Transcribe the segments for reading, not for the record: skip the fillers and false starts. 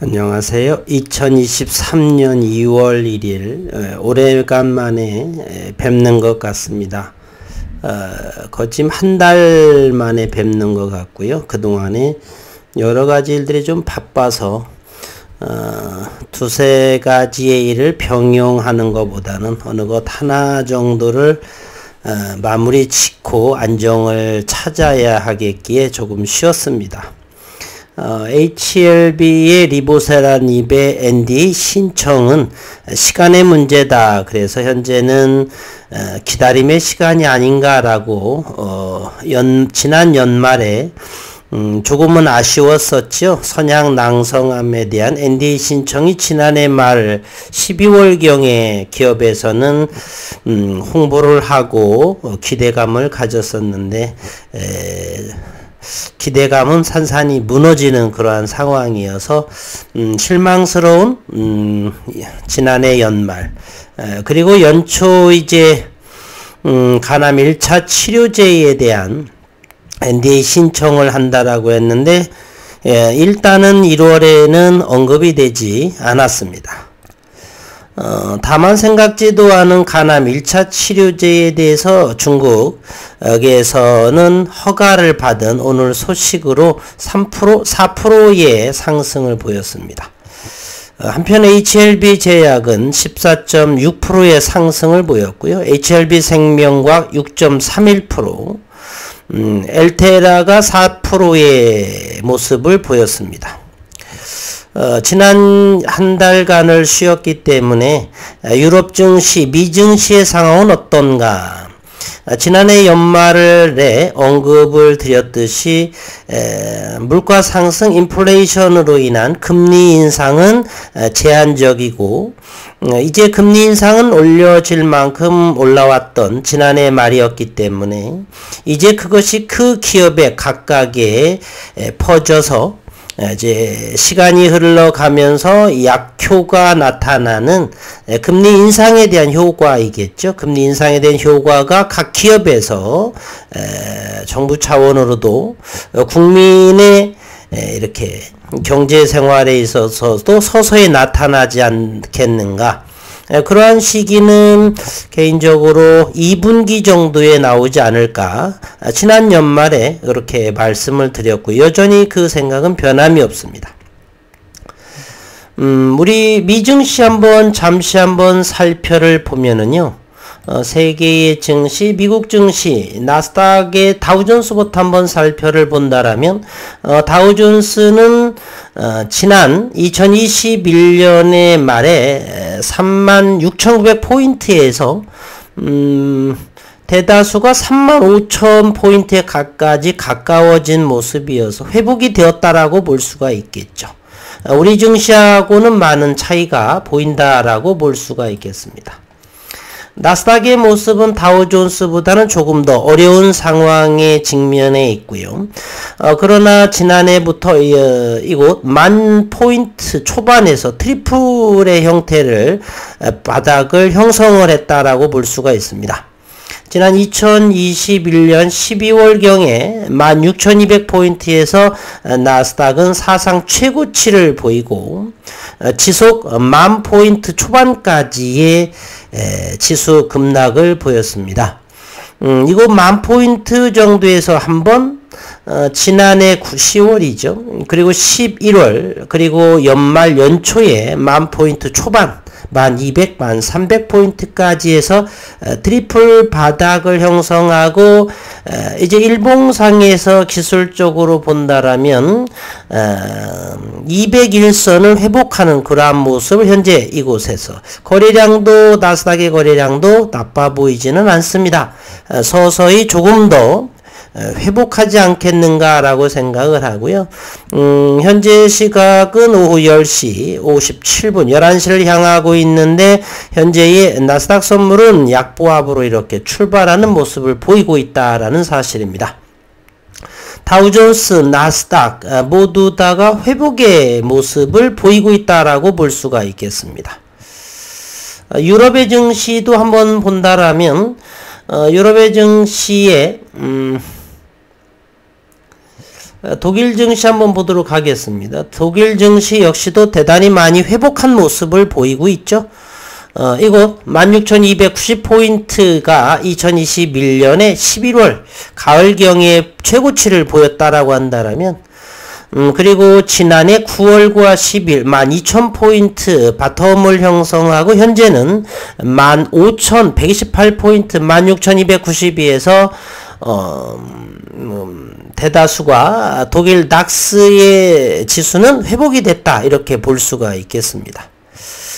안녕하세요. 2023년 2월 1일 오래간만에 뵙는 것 같습니다. 거의 한 달 만에 뵙는 것 같고요. 그동안에 여러가지 일들이 좀 바빠서 두세 가지의 일을 병용하는 것보다는 어느 것 하나 정도를 마무리 짓고 안정을 찾아야 하겠기에 조금 쉬었습니다. HLB의 리보세라닙의 NDA 신청은 시간의 문제다. 그래서 현재는 기다림의 시간이 아닌가라고 지난 연말에 조금은 아쉬웠었죠. 선양 낭성암에 대한 NDA 신청이 지난해 말 12월경에 기업에서는 홍보를 하고 기대감을 가졌었는데 기대감은 산산이 무너지는 그러한 상황이어서 실망스러운 지난해 연말 그리고 연초 이제 간암 1차 치료제에 대한 NDA 신청을 한다라고 했는데 일단은 1월에는 언급이 되지 않았습니다. 다만 생각지도 않은 간암 1차 치료제에 대해서 중국에서는 허가를 받은 오늘 소식으로 4%의 상승을 보였습니다. 한편 HLB 제약은 14.6%의 상승을 보였고요. HLB 생명과학 6.31%, 엘테라가 4%의 모습을 보였습니다. 지난 한 달간을 쉬었기 때문에 유럽 증시, 미 증시의 상황은 어떤가? 지난해 연말에 언급을 드렸듯이 물가 상승, 인플레이션으로 인한 금리 인상은 제한적이고 이제 금리 인상은 올려질 만큼 올라왔던 지난해 말이었기 때문에 이제 그것이 그 기업의 각각에 퍼져서 이제 시간이 흘러가면서 약효가 나타나는 금리 인상에 대한 효과이겠죠. 금리 인상에 대한 효과가 각 기업에서 정부 차원으로도 국민의 이렇게 경제 생활에 있어서도 서서히 나타나지 않겠는가. 그러한 시기는 개인적으로 2분기 정도에 나오지 않을까. 지난 연말에 그렇게 말씀을 드렸고 여전히 그 생각은 변함이 없습니다. 우리 미증시 잠시 한번 살펴를 보면은요. 세계의 증시, 미국 증시, 나스닥의 다우존스부터 한번 살펴를 본다라면 다우존스는 지난 2021년의 말에 36,900포인트에서 대다수가 35,000포인트에 가까워진 모습이어서 회복이 되었다라고 볼 수가 있겠죠. 우리 증시하고는 많은 차이가 보인다라고 볼 수가 있겠습니다. 나스닥의 모습은 다우존스보다는 조금 더 어려운 상황에 직면해 있고요. 그러나 지난해부터 이곳 10,000포인트 초반에서 트리플의 형태를 바닥을 형성을 했다라고 볼 수가 있습니다. 지난 2021년 12월경에 16,200포인트에서 나스닥은 사상 최고치를 보이고 지속 10,000포인트 초반까지의 지수 급락을 보였습니다. 이곳 10,000포인트 정도에서 한번 지난해 10월이죠. 그리고 11월 그리고 연초에 10,000포인트 초반 1200, 1300포인트까지 해서 트리플 바닥을 형성하고 이제 일봉상에서 기술적으로 본다라면 201선을 회복하는 그러한 모습을 현재 이곳에서 거래량도 나스닥의 거래량도 나빠 보이지는 않습니다. 서서히 조금 더 회복하지 않겠는가라고 생각을 하고요. 현재 시각은 오후 10시 57분 11시를 향하고 있는데 현재의 나스닥 선물은 약보합으로 이렇게 출발하는 모습을 보이고 있다라는 사실입니다. 다우존스, 나스닥 모두 다가 회복의 모습을 보이고 있다라고 볼 수가 있겠습니다. 유럽의 증시도 한번 본다라면 유럽의 증시에 독일 증시 한번 보도록 하겠습니다. 독일 증시 역시도 대단히 많이 회복한 모습을 보이고 있죠. 이곳 16,290포인트가 2021년에 11월 가을경에 최고치를 보였다라고 한다면, 그리고 지난해 9월과 10일 12,000포인트 바텀을 형성하고 현재는 15,128포인트 16,292에서 대다수가 독일 닥스의 지수는 회복이 됐다, 이렇게 볼 수가 있겠습니다.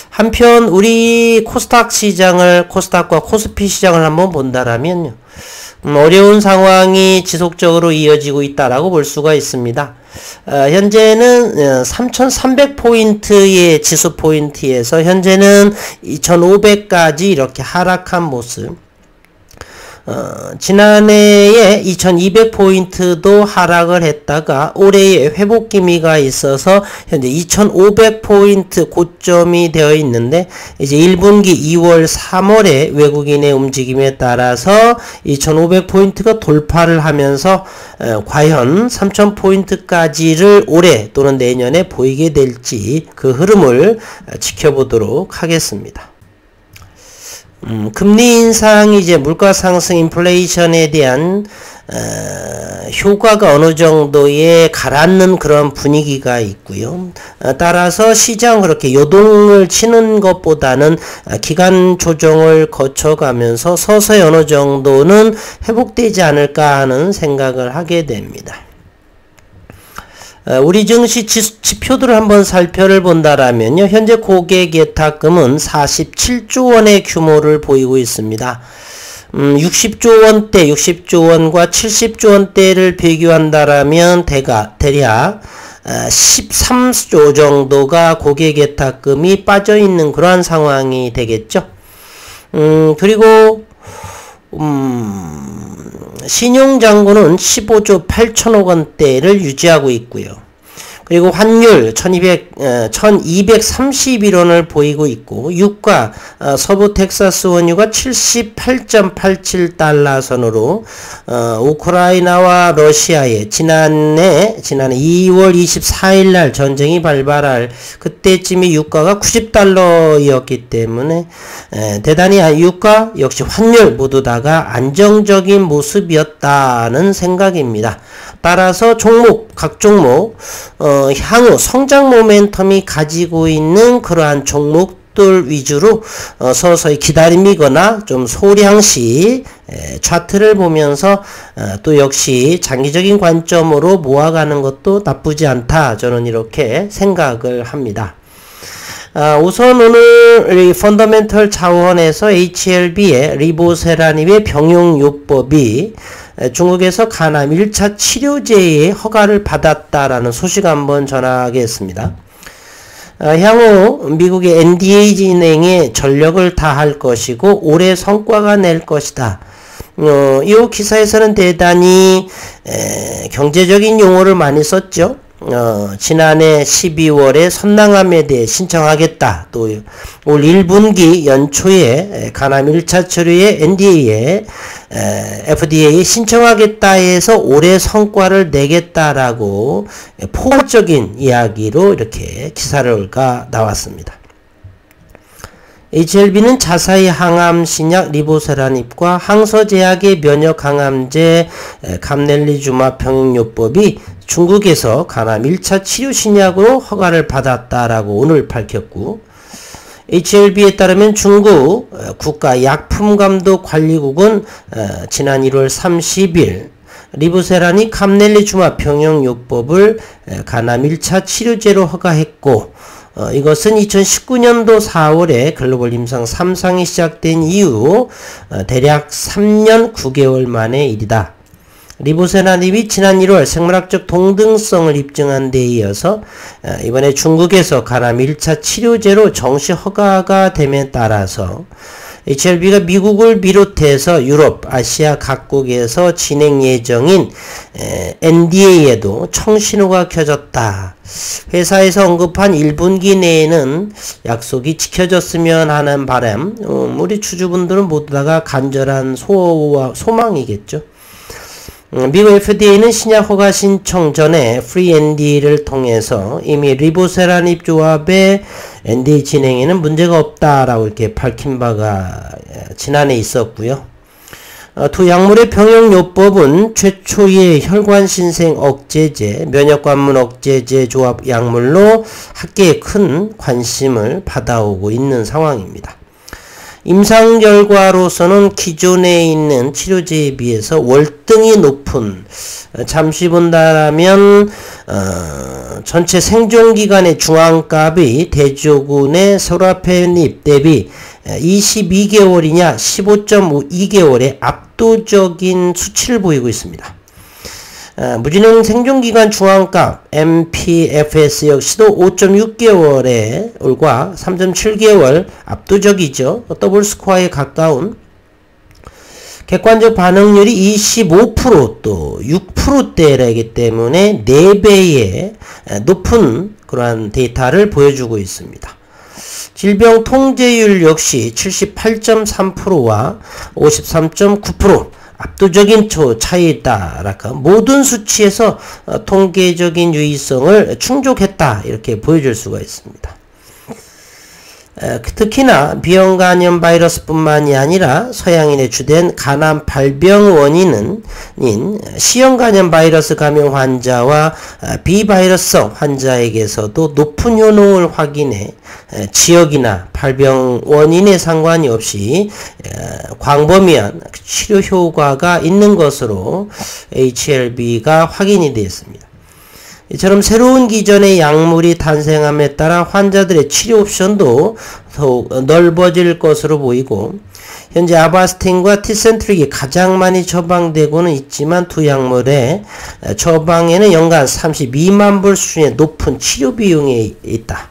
한편 우리 코스닥 시장을, 코스닥과 코스피 시장을 한번 본다라면요, 어려운 상황이 지속적으로 이어지고 있다라고 볼 수가 있습니다. 현재는 3,300포인트의 지수 포인트에서 현재는 2,500까지 이렇게 하락한 모습. 지난해에 2200포인트도 하락을 했다가 올해에 회복 기미가 있어서 현재 2500포인트 고점이 되어 있는데, 이제 1분기 2월 3월에 외국인의 움직임에 따라서 2500포인트가 돌파를 하면서 과연 3000포인트까지를 올해 또는 내년에 보이게 될지 그 흐름을 지켜보도록 하겠습니다. 금리 인상이 이제 물가 상승 인플레이션에 대한 효과가 어느 정도에 가라앉는 그런 분위기가 있고요. 따라서 시장 그렇게 요동을 치는 것보다는 기간 조정을 거쳐가면서 서서히 어느 정도는 회복되지 않을까 하는 생각을 하게 됩니다. 우리 증시 지표들을 한번 살펴를 본다라면요, 현재 고객 예탁금은 47조 원의 규모를 보이고 있습니다. 60조 원대, 60조 원과 70조 원대를 비교한다라면 대략 13조 정도가 고객 예탁금이 빠져 있는 그러한 상황이 되겠죠. 그리고 신용잔고는 15조 8천억 원대를 유지하고 있고요. 그리고 환율 1231원을 보이고 있고, 유가 서부 텍사스 원유가 78.87달러 선으로 우크라이나와 러시아의 지난해 2월 24일 날 전쟁이 발발할 그때쯤이 유가가 90달러였기 때문에 대단히 유가 역시 환율 모두 다가 안정적인 모습이었다는 생각입니다. 따라서 각 종목 향후 성장 모멘텀이 가지고 있는 그러한 종목들 위주로 서서히 기다림이거나 좀 소량씩 차트를 보면서 또 역시 장기적인 관점으로 모아가는 것도 나쁘지 않다, 저는 이렇게 생각을 합니다. 우선 오늘 펀더멘털 차원에서 HLB의 리보세라닙의 병용요법이 중국에서 간암 1차 치료제의 허가를 받았다라는 소식 한번 전하겠습니다. 향후 미국의 NDA 진행에 전력을 다할 것이고 올해 성과가 낼 것이다. 이 기사에서는 대단히 경제적인 용어를 많이 썼죠. 지난해 12월에 선낭암에 대해 신청하겠다. 또 올 1분기 연초에 간암 1차 치료의 NDA에 FDA에 신청하겠다 해서 올해 성과를 내겠다라고 포괄적인 이야기로 이렇게 기사가 나왔습니다. HLB는 자사의 항암 신약 리보세라닙과 항서제약의 면역 항암제 감넬리주마 병용요법이 중국에서 간암 1차 치료 신약으로 허가를 받았다라고 오늘 밝혔고, HLB에 따르면 중국 국가약품감독관리국은 지난 1월 30일 리보세라닙 감넬리주마 병용요법을 간암 1차 치료제로 허가했고, 이것은 2019년도 4월에 글로벌 임상 3상이 시작된 이후 대략 3년 9개월 만의 일이다. 리보세라닙이 지난 1월 생물학적 동등성을 입증한 데 이어서 이번에 중국에서 간암 1차 치료제로 정식 허가가 됨에 따라서 HLB가 미국을 비롯해서 유럽, 아시아 각국에서 진행 예정인 NDA에도 청신호가 켜졌다. 회사에서 언급한 1분기 내에는 약속이 지켜졌으면 하는 바람, 우리 주주분들은 모두 다가 간절한 소망이겠죠. 미국 FDA는 신약 허가 신청 전에 FreeND를 통해서 이미 리보세라닙 조합의 NDA 진행에는 문제가 없다라고 이렇게 밝힌 바가 지난해 있었고요. 두 약물의 병용요법은 최초의 혈관신생 억제제, 면역관문 억제제 조합 약물로 학계에 큰 관심을 받아오고 있는 상황입니다. 임상 결과로서는 기존에 있는 치료제에 비해서 월등히 높은, 잠시 본다라면 전체 생존기간의 중앙값이 대조군의 소라페닙 대비 22개월이냐 15.2개월의 압도적인 수치를 보이고 있습니다. 무진행 생존기간 중앙값 MPFS 역시도 5.6개월과 3.7개월 압도적이죠. 더블 스코어에 가까운 객관적 반응률이 25% 또 6%대이기 때문에 4배의 높은 그러한 데이터를 보여주고 있습니다. 질병 통제율 역시 78.3%와 53.9% 압도적인 차이에 있다랄까 모든 수치에서 통계적인 유의성을 충족했다 이렇게 보여줄 수가 있습니다. 특히나 비형 간염 바이러스뿐만이 아니라 서양인의 주된 간암 발병 원인인 C형 간염 바이러스 감염 환자와 비바이러스성 환자에게서도 높은 효능을 확인해 지역이나 발병 원인에 상관이 없이 광범위한 치료 효과가 있는 것으로 HLB가 확인이 되었습니다. 이처럼 새로운 기전의 약물이 탄생함에 따라 환자들의 치료 옵션도 더욱 넓어질 것으로 보이고 현재 아바스틴과 티센트릭이 가장 많이 처방되고는 있지만 두 약물의 처방에는 연간 32만 불 수준의 높은 치료 비용이 있다.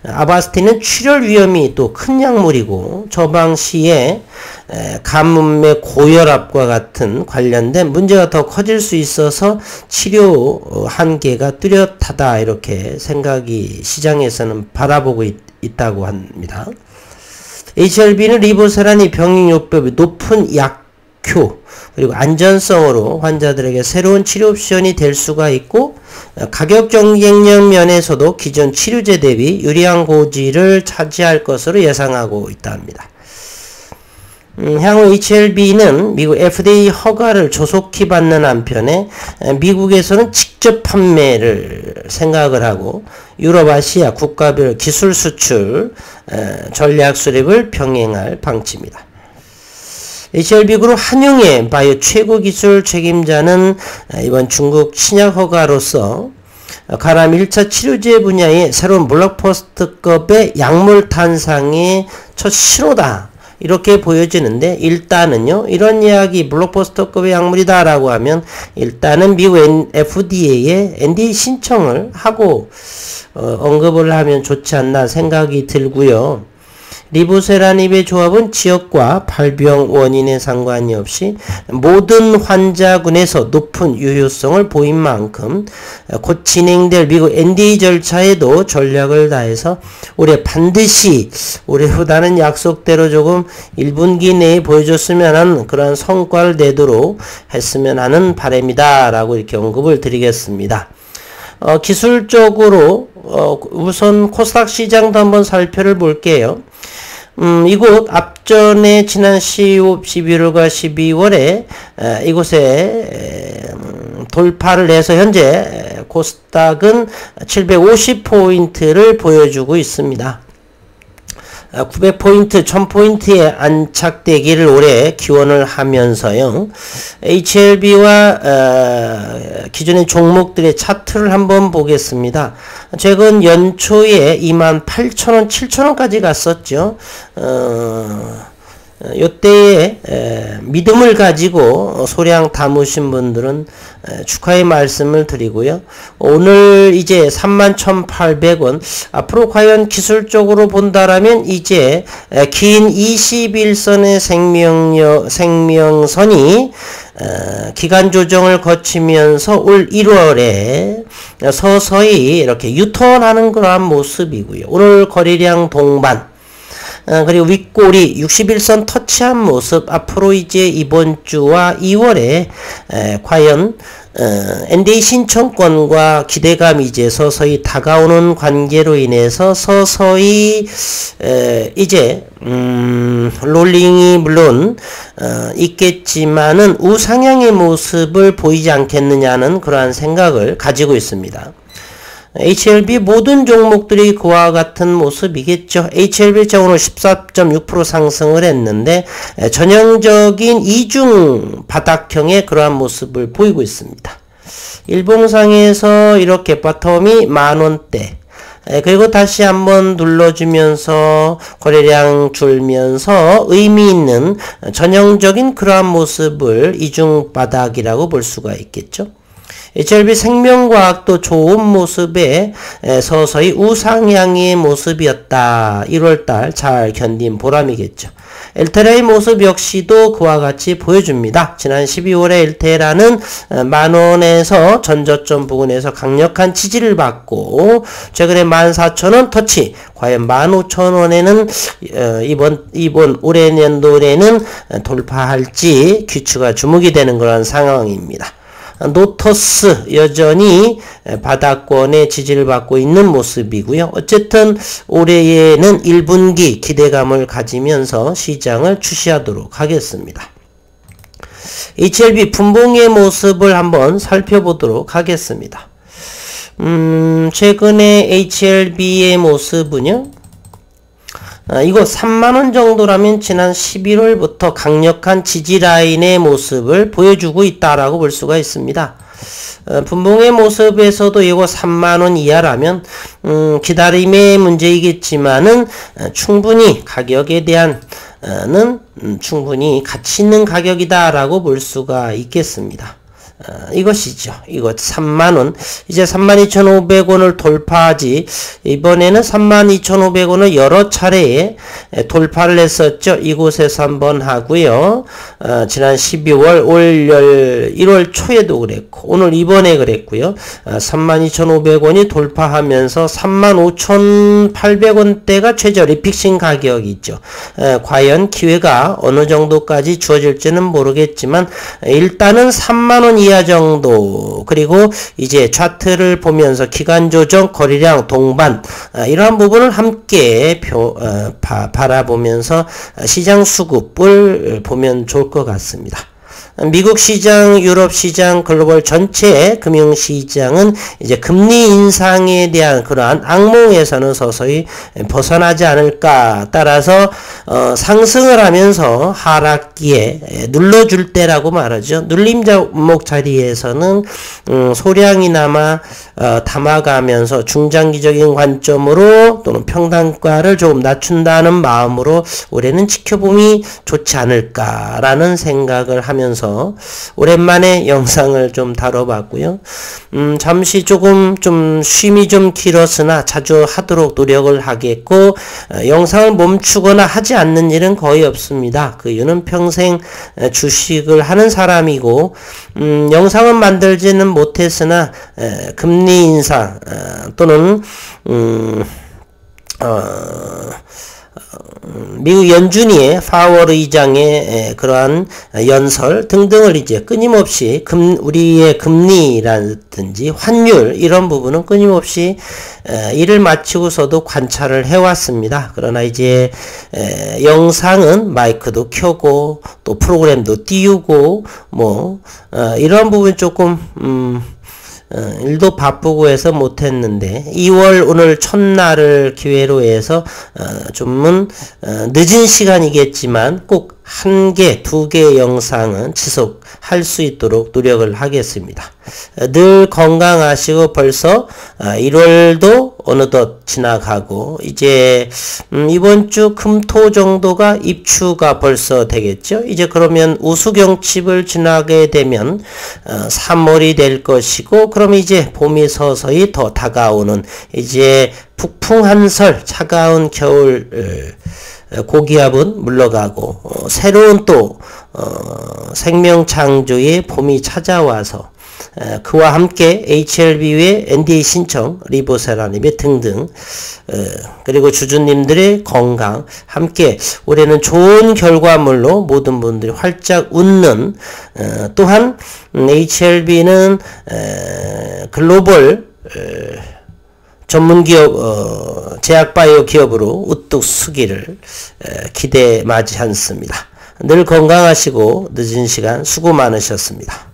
아바스틴은 출혈 위험이 또 큰 약물이고 처방 시에 가뭄의 고혈압과 같은 관련된 문제가 더 커질 수 있어서 치료 한계가 뚜렷하다 이렇게 생각이 시장에서는 바라보고 있다고 합니다. HLB는 리보세라닙 병용요법이 높은 약효 그리고 안전성으로 환자들에게 새로운 치료 옵션이 될 수가 있고 가격 경쟁력 면에서도 기존 치료제 대비 유리한 고지를 차지할 것으로 예상하고 있다 합니다. 향후 HLB는 미국 FDA 허가를 조속히 받는 한편에 미국에서는 직접 판매를 생각을 하고 유럽, 아시아 국가별 기술 수출, 전략 수립을 병행할 방침입니다. HLB 그룹 한용의 바이오 최고 기술 책임자는 이번 중국 신약 허가로서 간암 1차 치료제 분야의 새로운 블록버스터급의 약물 탄생의 첫 신호다. 이렇게 보여지는데 일단은요 이런 이야기 블록버스터급의 약물이다 라고 하면 일단은 미국 FDA에 NDA 신청을 하고 언급을 하면 좋지 않나 생각이 들고요. 리보세라닙의 조합은 지역과 발병 원인에 상관이 없이 모든 환자군에서 높은 유효성을 보인 만큼 곧 진행될 미국 NDA 절차에도 전략을 다해서 올해 반드시 올해보다는 약속대로 조금 1분기 내에 보여줬으면 하는 그런 성과를 내도록 했으면 하는 바람이다 라고 이렇게 언급을 드리겠습니다. 기술적으로 우선 코스닥 시장도 한번 살펴를 볼게요. 이곳 앞전에 지난 11월과 12월에 이곳에 돌파를 해서 현재 코스닥은 750포인트를 보여주고 있습니다. 900포인트, 1000포인트에 안착되기를 올해 기원을 하면서요. HLB와 기존의 종목들의 차트를 한번 보겠습니다. 최근 연초에 28,000원, 7,000원까지 갔었죠. 요때에 믿음을 가지고 소량 담으신 분들은 축하의 말씀을 드리고요. 오늘 이제 31,800원 앞으로 과연 기술적으로 본다라면 이제 긴 21선의 생명선이 기간 조정을 거치면서 올 1월에 서서히 이렇게 유턴하는 그러한 모습이고요. 오늘 거래량 동반 그리고 윗꼬리 61선 터치한 모습. 앞으로 이제 이번 주와 2월에 과연 NDA 신청권과 기대감이 이제 서서히 다가오는 관계로 인해서 서서히 이제 롤링이 물론 있겠지만은 우상향의 모습을 보이지 않겠느냐는 그러한 생각을 가지고 있습니다. HLB 모든 종목들이 그와 같은 모습이겠죠. HLB 오늘 14.6% 상승을 했는데 전형적인 이중 바닥형의 그러한 모습을 보이고 있습니다. 일봉상에서 이렇게 바텀이 만원대, 그리고 다시 한번 눌러주면서 거래량 줄면서 의미 있는 전형적인 그러한 모습을 이중 바닥이라고 볼 수가 있겠죠. HLB 생명과학도 좋은 모습에 서서히 우상향의 모습이었다. 1월달 잘 견딘 보람이겠죠. 엘테라의 모습 역시도 그와 같이 보여줍니다. 지난 12월에 엘테라는 만원에서 전저점 부근에서 강력한 지지를 받고 최근에 14,000원 터치, 과연 15,000원에는 이번 올해 년도에는 돌파할지 귀추가 주목이 되는 그런 상황입니다. 노터스 여전히 바닥권의 지지를 받고 있는 모습이고요. 어쨌든 올해에는 1분기 기대감을 가지면서 시장을 추시하도록 하겠습니다. HLB 분봉의 모습을 한번 살펴보도록 하겠습니다. 최근에 HLB의 모습은요. 이거 3만원 정도라면 지난 11월부터 강력한 지지라인의 모습을 보여주고 있다라고 볼 수가 있습니다. 분봉의 모습에서도 이거 3만원 이하라면 기다림의 문제이겠지만은 충분히 가격에 대한 충분히 가치 있는 가격이다라고 볼 수가 있겠습니다. 이것이죠. 이거 3만원. 이제 32,500원을 돌파하지. 이번에는 32,500원을 여러 차례에 돌파를 했었죠. 이곳에서 한번 하고요. 지난 12월, 올 1월 초에도 그랬고, 오늘 이번에 그랬고요. 32,500원이 돌파하면서 35,800원대가 최저 리픽싱 가격이죠. 과연 기회가 어느 정도까지 주어질지는 모르겠지만, 일단은 3만원 이하 정도, 그리고 이제 차트를 보면서 기간 조정, 거래량, 동반, 이러한 부분을 함께 바라보면서 시장 수급을 보면 좋을 것 같습니다. 미국 시장, 유럽 시장, 글로벌 전체 금융시장은 이제 금리 인상에 대한 그러한 악몽에서는 서서히 벗어나지 않을까. 따라서 상승을 하면서 하락기에 눌러줄 때라고 말하죠. 눌림 종목 자리에서는 소량이나마 담아가면서 중장기적인 관점으로 또는 평단가를 조금 낮춘다는 마음으로 올해는 지켜봄이 좋지 않을까라는 생각을 하면서 오랜만에 영상을 좀 다뤄봤고요. 잠시 좀 쉼이 좀 길었으나 자주 하도록 노력을 하겠고, 영상을 멈추거나 하지 않는 일은 거의 없습니다. 그 이유는 평생 주식을 하는 사람이고, 영상은 만들지는 못했으나 금리 인상 또는 미국 연준위의 파월 의장의 그러한 연설 등등을 이제 끊임없이 우리의 금리라든지 환율 이런 부분은 끊임없이 일을 마치고서도 관찰을 해왔습니다. 그러나 이제 영상은 마이크도 켜고 또 프로그램도 띄우고 뭐 이런 부분 조금 일도 바쁘고 해서 못했는데 2월 오늘 첫날을 기회로 해서 좀은 늦은 시간이겠지만 꼭 1개, 2개 영상은 지속할 수 있도록 노력을 하겠습니다. 늘 건강하시고 벌써 1월도 어느덧 지나가고 이제 이번 주 금토 정도가 입추가 벌써 되겠죠. 이제 그러면 우수경칩을 지나게 되면 3월이 될 것이고, 그럼 이제 봄이 서서히 더 다가오는 이제 북풍 한설 차가운 겨울 고기압은 물러가고 새로운 또 생명 창조의 봄이 찾아와서 그와 함께 HLB의 NDA 신청, 리보세라닙 등등, 그리고 주주님들의 건강 함께 올해는 좋은 결과물로 모든 분들이 활짝 웃는, 또한 HLB는 글로벌 전문기업, 제약바이오 기업으로 우뚝 서기를 기대 맞이 않습니다. 늘 건강하시고 늦은 시간 수고 많으셨습니다.